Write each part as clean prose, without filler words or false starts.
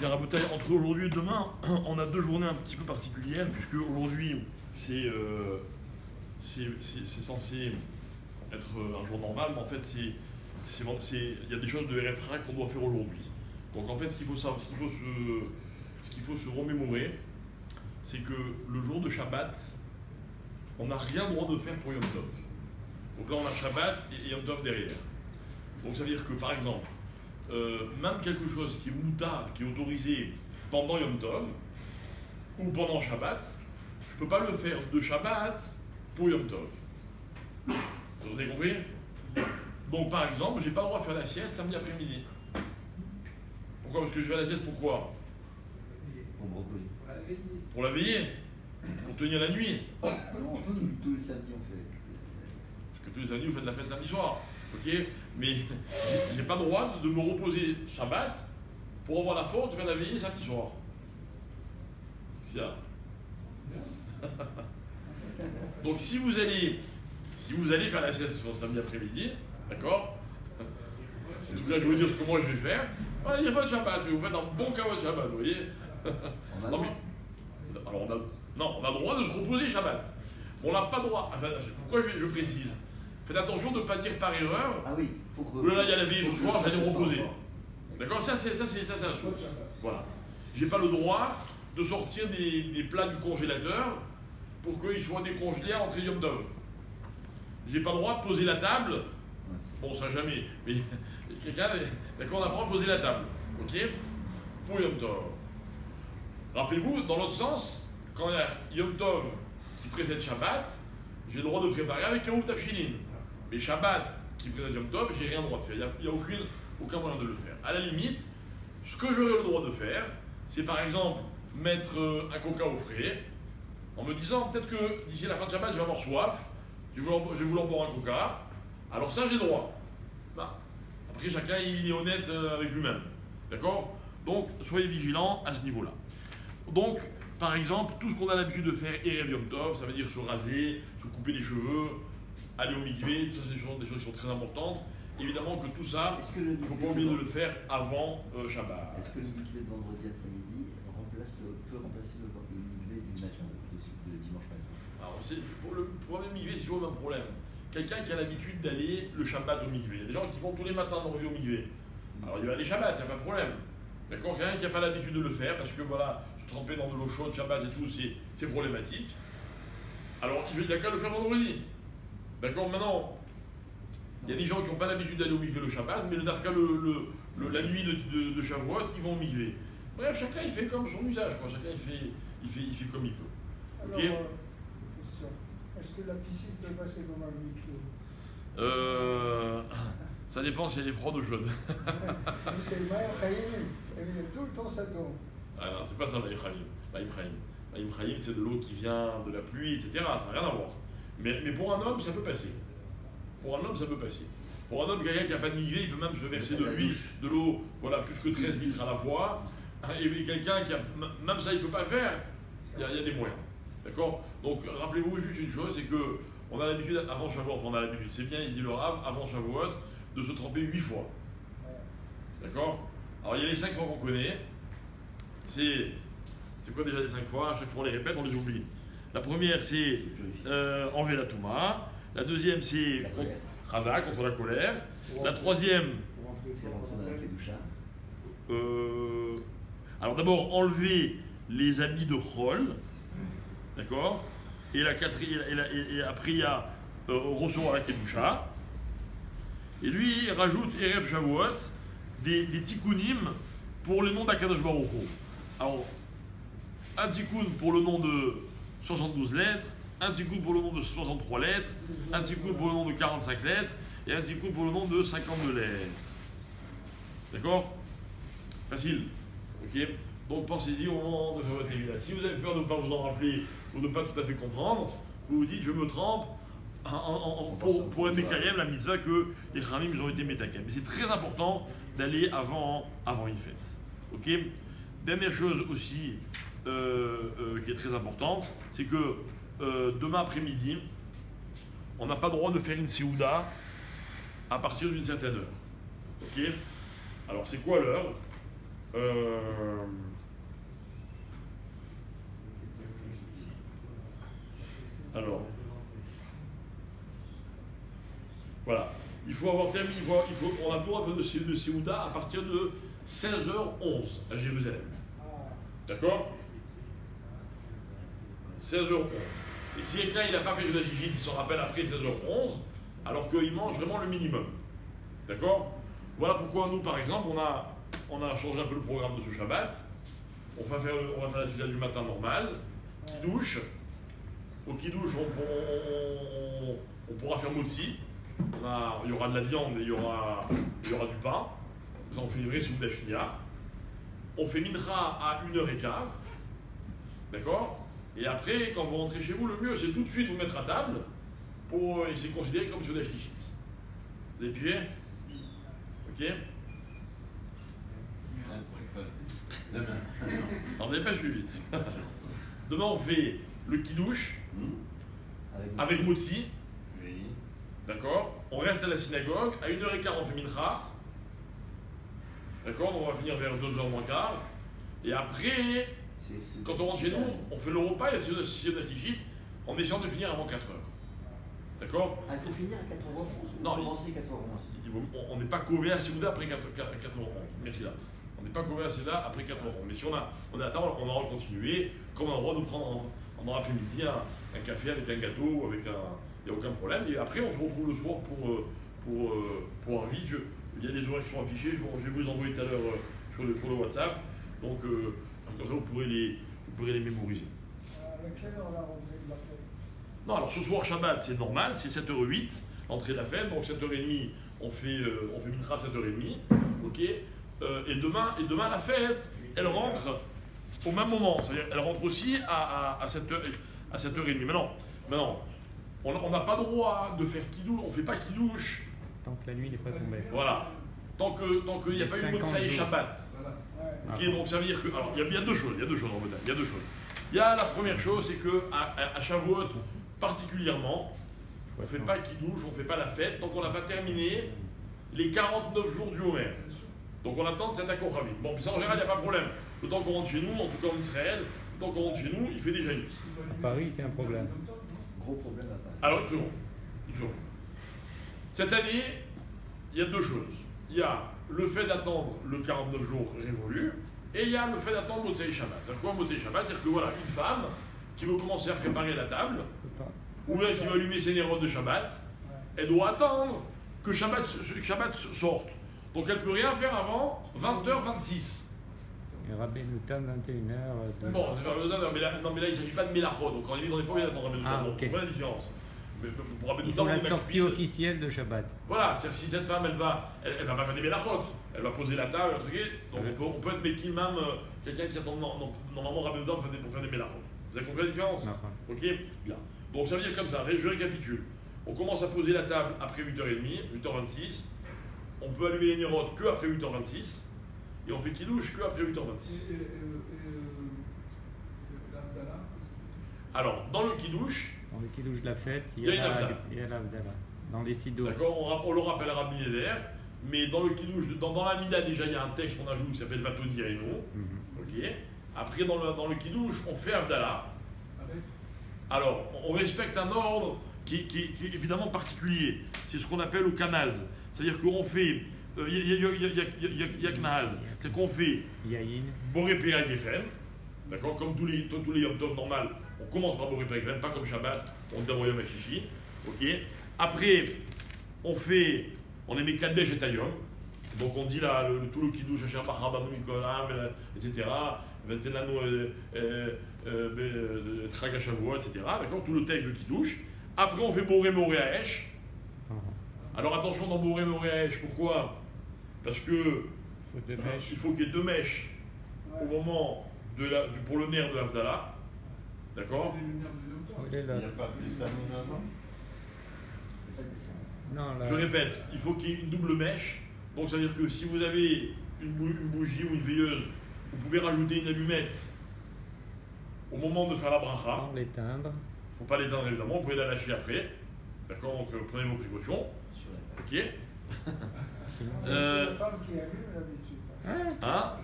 Bien, peut-être entre aujourd'hui et demain, on a 2 journées un petit peu particulières, puisque aujourd'hui, c'est censé être un jour normal, mais en fait, il y a des choses de RFRA qu'on doit faire aujourd'hui. Donc en fait, ce qu'il faut se remémorer, c'est que le jour de Shabbat, on n'a rien droit de faire pour Yom Tov. Donc là, on a Shabbat et Yom Tov derrière. Donc ça veut dire que, par exemple, même quelque chose qui est moutard, qui est autorisé pendant Yom Tov ou pendant Shabbat, je ne peux pas le faire de Shabbat pour Yom Tov. Vous avez compris? Donc par exemple, je n'ai pas le droit de faire la sieste samedi après-midi. Pourquoi? Parce que je vais à la sieste, pourquoi? Pour me reposer. Pour la veiller. Pour tenir la nuit. Non, tous les samedis on fait. Parce que tous les samedis vous faites la fête samedi soir. Ok? Mais je n'ai pas le droit de me reposer Shabbat pour avoir la force de faire la veillée samedi soir. C'est ça. Donc si vous allez faire la sieste samedi après-midi, d'accord? En tout cas, je vais vous dire ce que moi je vais faire. Voilà, il n'y a pas de Shabbat, mais vous faites un bon caveau de Shabbat, vous voyez? Non, mais, alors on a le droit de se reposer Shabbat. On n'a pas le droit. Enfin, pourquoi je précise? Faites attention de ne pas dire par erreur. Ah oui, pour là, il y a la veille ce soir, vous allez me reposer. Soir. D'accord? Ça, c'est un chose. Voilà. J'ai pas le droit de sortir des plats du congélateur pour qu'ils soient décongelés entre Yom Tov. J'ai pas le droit de poser la table. Bon, ça jamais. Mais quelqu'un, d'accord, on a pas le droit de poser la table. Ok? Pour Yom Tov. Rappelez-vous, dans l'autre sens, quand il y a Yom Tov qui précède Shabbat, j'ai le droit de préparer avec un Tafshilin. Mais Shabbat qui précède Yom Tov, j'ai rien le droit de faire. Il n'y a aucun moyen de le faire. À la limite, ce que j'aurais le droit de faire, c'est par exemple mettre un coca au frais, en me disant peut-être que d'ici la fin de Shabbat, je vais avoir soif, je vais vouloir boire un coca. Alors ça, j'ai le droit. Bah, après, chacun il est honnête avec lui-même. D'accord? Donc, soyez vigilants à ce niveau-là. Donc, par exemple, tout ce qu'on a l'habitude de faire Erev Yom Tov, ça veut dire se raser, se couper les cheveux, aller au mikvé, tout ça, c'est des choses qui sont très importantes. Évidemment que tout ça, il ne faut pas oublier de le faire avant Shabbat. Est-ce que le mikvé de vendredi après-midi peut remplacer le mikvé du matin, de dimanche matin? Alors, pour le premier mikvé, c'est toujours le même problème. Quelqu'un qui a l'habitude d'aller le Shabbat au mikvé. Il y a des gens qui vont tous les matins leur vie au mikvé. Alors, il va aller Shabbat, il n'y a pas de problème. D'accord? Quelqu'un qui n'a pas l'habitude de le faire, parce que voilà, se tremper dans de l'eau chaude, Shabbat et tout, c'est problématique. Alors, il n'a qu'à le faire vendredi. D'accord? Maintenant, il y a des gens qui n'ont pas l'habitude d'aller au mikvé le Shabbat, mais le Dafka, la nuit de Shavuot, ils vont au mikvé. Bref, chacun il fait comme son usage, quoi. Chacun il fait comme il peut. Ok? Alors, question. Est-ce que la piscine peut passer dans le mikvé? Ça dépend si elle est froide ou chaude. C'est le Maïm Chaim. Tout le temps ça tombe. Ah non, c'est pas ça, Maïm Chaim. Maïm Chaim, c'est de l'eau qui vient de la pluie, etc. Ça n'a rien à voir. Mais pour un homme, ça peut passer. Pour un homme, ça peut passer. Pour un homme, quelqu'un qui n'a pas de mikvé, il peut même se verser de l'eau, voilà, plus que 13 litres à la fois. Et quelqu'un qui a, même ça, il ne peut pas faire, il y a des moyens. D'accord? Donc, rappelez-vous juste une chose, c'est que on a l'habitude, avant Shavuot, enfin on a l'habitude, c'est bien, il dit le Rav, avant Shavuot, de se tremper 8 fois. D'accord? Alors, il y a les 5 fois qu'on connaît. C'est quoi déjà les 5 fois? À chaque fois, on les répète, on les oublie. La première, c'est enlever la Touma. La deuxième, c'est Chazak, contre la colère. La troisième, c'est rentrer dans la Kedusha. alors d'abord, enlever les habits de Chol. D'accord? Et après, il y a recevoir la Kedusha. Et lui, il rajoute Erev Shavuot, des tikkunim pour le nom d'Akadosh Baruch Hu. Alors, un tikkun pour le nom de 72 lettres, un tikkun pour le nom de 63 lettres, un tikkun pour le nom de 45 lettres, et un tikkun pour le nom de 52 lettres. D'accord? Facile. Ok? Donc pensez-y au moment de faire votre évidence. Si vous avez peur de ne pas vous en rappeler ou de ne pas tout à fait comprendre, vous vous dites je me trempe pour être Mekayem, la mitzvah que les Khamim ont été Metakem. Mais c'est très important d'aller avant une fête. Ok? Dernière chose aussi qui est très importante, c'est que demain après-midi, on n'a pas le droit de faire une Séouda à partir d'une certaine heure. Ok? Alors c'est quoi l'heure? il faut avoir terminé, on a le droit de Séouda à partir de 16h11 à Jérusalem. D'accord? 16h11. Et si quelqu'un n'a pas fait de la gigite, il s'en rappelle après 16h11, alors qu'il mange vraiment le minimum. D'accord? Voilà pourquoi nous, par exemple, on a changé un peu le programme de ce Shabbat. On va faire la fila du matin normale, Kidouche. Au Kidouche, on pourra faire motzi. Il y aura de la viande et il y aura du pain. On fait une vraie soupe d'achnia. On fait mincha à 1h15. D'accord? Et après, quand vous rentrez chez vous, le mieux, c'est tout de suite vous mettre à table. Et c'est considéré comme sur d'achlichit. Vous avez pigé? Ok? Alors vous n'avez pas suivi. Demain on fait le kidouche avec motzi. Oui. D'accord? On reste à la synagogue. À 1h15 on fait mincha. D'accord? On va finir vers 2h moins quart. Et après, quand on rentre chez nous, on fait le repas et c'est d'achlichit en essayant de finir avant 4h. D'accord? Ah, il faut finir à 4h11 ou Non, commencer 4h11? On n'est pas cové à Séouda après 4h11. Merci là. On n'est pas couvert à Séouda après 4h11. Mais si on est à table, on aura continué, comme on a le droit de prendre en après-midi un café avec un gâteau, il n'y a aucun problème. Et après, on se retrouve le soir pour un vide. Il y a des horaires qui sont affichés, je vais vous les envoyer tout à l'heure sur le WhatsApp. Donc, comme ça, vous pourrez les mémoriser. À laquelle on a rentré de la fête? Non, alors ce soir, Shabbat, c'est normal, c'est 7h08, l'entrée de la fête. Donc, 7h30, on fait mincha 7h30. Ok? Et demain, la fête, elle rentre au même moment. C'est-à-dire, elle rentre aussi à 7h30. Maintenant, on n'a pas droit de faire kidouche, on ne fait pas kidouche. Tant que la nuit n'est pas tombée. Voilà. Tant qu'il n'y a pas eu de Motsai Shabbat. Ok, donc ça veut dire que. Alors, il y a deux choses dans le modèle. Il y a deux choses. Il y a la première chose, c'est qu'à Shavuot, particulièrement, on ne fait pas kidouche, on ne fait pas la fête, tant qu'on n'a pas terminé les 49 jours du Homer. Donc on attend cet accord Ravim. Bon, puis ça en général, il n'y a pas de problème. Le temps qu'on rentre chez nous, en tout cas en Israël, le temps qu'on rentre chez nous, il fait déjà nuit. À Paris, c'est un problème. Gros problème à Paris. Alors, une seconde. Cette année, il y a deux choses. Il y a le fait d'attendre le 49 jours révolu, et il y a le fait d'attendre Motsei Shabbat. C'est-à-dire quoi Motsei Shabbat? C'est-à-dire que voilà, une femme qui veut commencer à préparer la table, ou bien qui va allumer ses nérodes de Shabbat, elle doit attendre que Shabbat sorte. Donc elle ne peut rien faire avant 20h26. Et Rabbi Noutan, 21h. Bon, mais là, il ne s'agit pas de Mélachot, donc on n'est pas obligé d'attendre Rabbi Noutan. Ah, ok. On voit la différence. Mais pour Rabbi Il Noutan, faut on la est sortie acquis. officielle de Shabbat. Voilà, c'est-à-dire si cette femme, elle va pas faire des Mélachot, elle va poser la table, un truc, donc on peut être Meki même quelqu'un qui attend normalement Rabbi Noutan pour faire des Mélachot. Vous avez compris la différence? Ok, bien. Donc ça veut dire comme ça, je récapitule. On commence à poser la table après 8h30, 8h26. On peut allumer les nérodes que après 8h26. Et on fait kidouche que après 8h26. Alors, dans le kidouche, Dans le kidouche de la fête, il y a une Havdalah. Dans les sidos. D'accord, on le rappelle à Rabbi Neder, mais dans le kidouche, dans la Mida déjà, il y a un texte qu'on ajoute qui s'appelle Vatodi Reino. Ok. Après, dans le kidouche, on fait Havdalah. Alors, on respecte un ordre qui est évidemment particulier. C'est ce qu'on appelle le kanaz. C'est-à-dire qu'on fait. Il y a knaz. C'est qu'on fait Yaïn. Boré Péa Geffen. D'accord, comme tous les Yom Tov normal, on commence par Boré Péa Geffen, pas comme Shabbat, on dit Yom HaShishi. Ok. Après, on est Mekadesh et Tayom. Donc on dit là, tout le kidouche, Asher Bachar Banu Mikolam, etc. Vetelano Trag HaShavuot, etc. D'accord, tout le texte de kidouche. Après, on fait Boré Moré Haesh. Alors attention dans Boré Moré Haesh, pourquoi? Parce que il faut qu'il y ait deux mèches au moment pour le nerf de Havdalah. D'accord? Il est là. Il n'y a pas plus ça avant? Non, là. Je répète, il faut qu'il y ait une double mèche. Donc ça veut dire que si vous avez une bougie ou une veilleuse, vous pouvez rajouter une allumette au moment de faire la bracha. Sans l'éteindre. Il ne faut pas l'éteindre évidemment, vous pouvez la lâcher après. D'accord? Donc prenez vos précautions. Ok? C'est la femme qui allume d'habitude. Hein?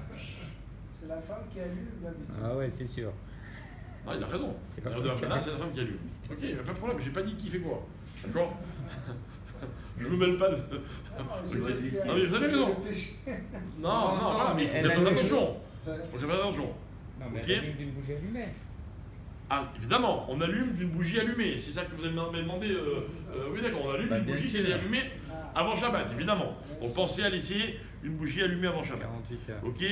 C'est la femme qui allume d'habitude. Ah ouais, c'est sûr. Non, il a raison. C'est la L'heure de Havdalah, c'est la femme qui allume. Ok, il n'y a pas de problème, j'ai pas dit qui fait quoi. D'accord? Je me mêle pas de... c'est Non, vrai qu'il y a- mais vous avez raison. le péché. Non, non, voilà, mais il faut elle faire a- attention. Il faut faire attention. Non, mais Ok. elle allume d'une bougie allumée. Ah, évidemment, on allume d'une bougie allumée. C'est ça que vous m'avez demandé. Oui, d'accord, on allume Bah, une bien bougie qui sûr. est allumée avant Shabbat, évidemment. On pensait à laisser une bougie allumée avant Shabbat. 48 heures. Ok.